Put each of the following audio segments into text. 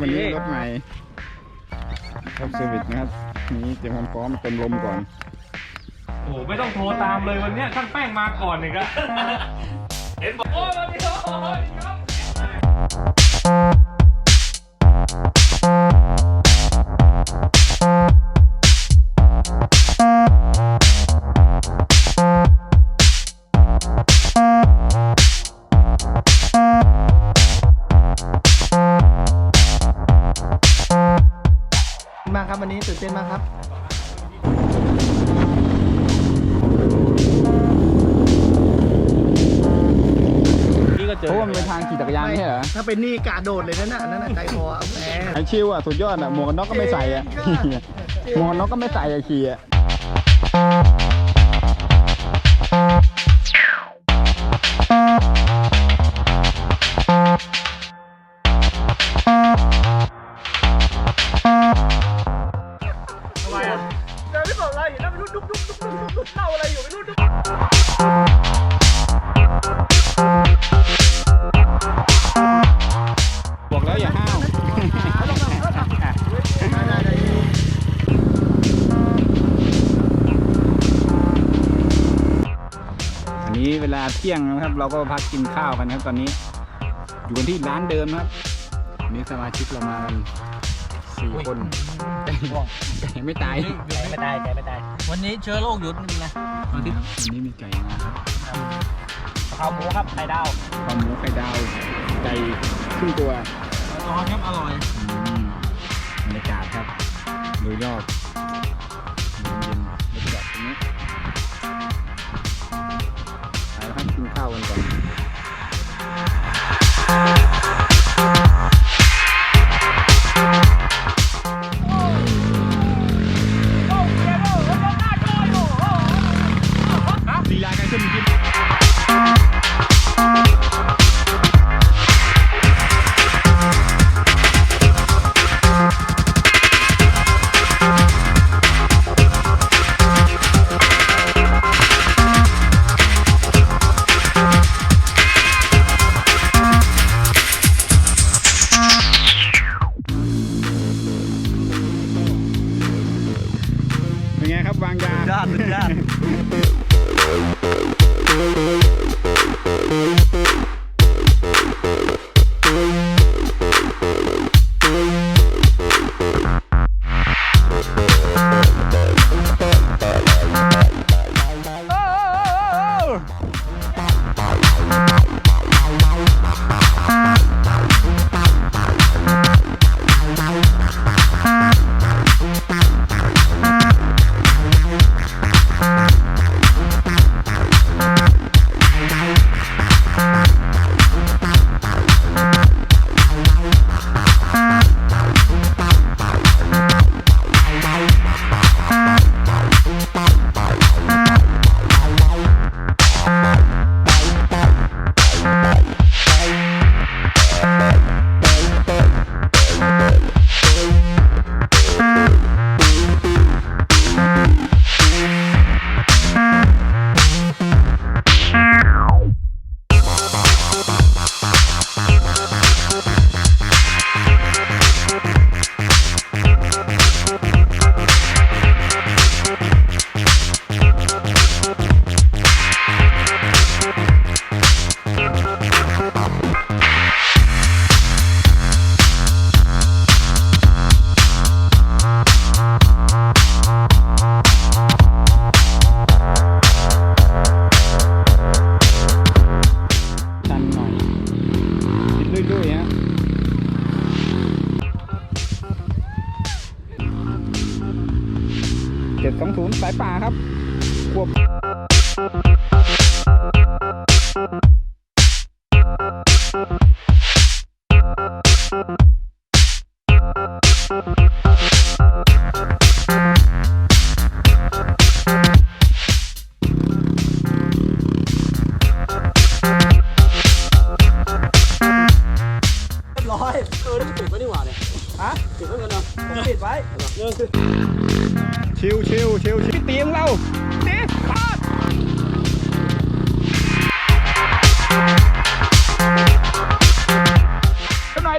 วันนี้รถใหม่ครับเซอร์วิสนะครับนี่เตรียมความพร้อมเต็มลมก่อนโอ้ไม่ต้องโทรตามเลยวันนี้ช่างแป้งมาก่อนเลยครับเห็นบอกโอ้ยวันนี้โอ้ยครับมากครับวันนี้ตื่นเต้นมากครับเพราะว่ามันเป็นทางขี่จักรยานไม่ใช่เหรอถ้าเป็นนี่กาโดดเลยนั่นน่ะใจคอแหมไอชิวอ่ะสุดยอดอ่ะหมวกกันน็อกก็ไม่ใส่อ่ะหมวกกันน็อกก็ไม่ใส่อ่ะขี่อ่ะทำไมอ่ะเดินไม่บอกอะไรอยู่นั่นไม่รู้ดุ๊กเล่าอะไรอยู่ไม่รู้ดุ๊กบอกแล้วอย่าห้าวอันนี้เวลาเที่ยงนะครับเราก็พักกินข้าวกันครับตอนนี้อยู่กันที่ร้านเดิมครับนี่สมาชิกเรามากัน4 คนไก่ไม่ตายไม่ตายวันนี้เชื้อโรคหยุดมันนะวันนี้มีไก่นะครับข้าวหมูครับไข่ดาวข้าวหมูไข่ดาวไก่ครึ่งตัวร้อนครับอร่อยบรรยากาศครับโดยรอบเย็นบรรยากาศตรงนี้ไปแล้วครับกินข้าวกันก่อนลีลาการขึ้นกินเป็นไงครับวางยาด้าน720สายป่าครับควบนี่ปิดไว้ดีกว่าเนี่ยฮะปิดไว้กันเนาะผมปิดไว้ชิวพี่ตีของเรานี่ปาด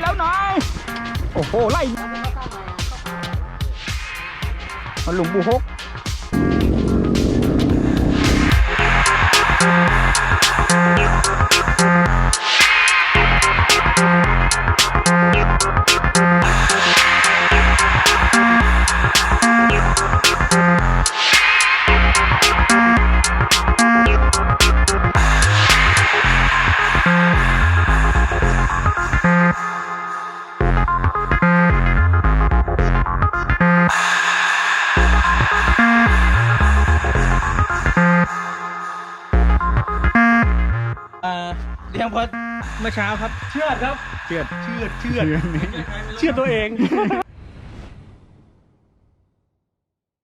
แล้วหน่อยโอ้โห หลวงปู่ฮกเลี้ยงพอเมื่อเช้าครับ เชือดครับ เชือด เชือดตัวเอง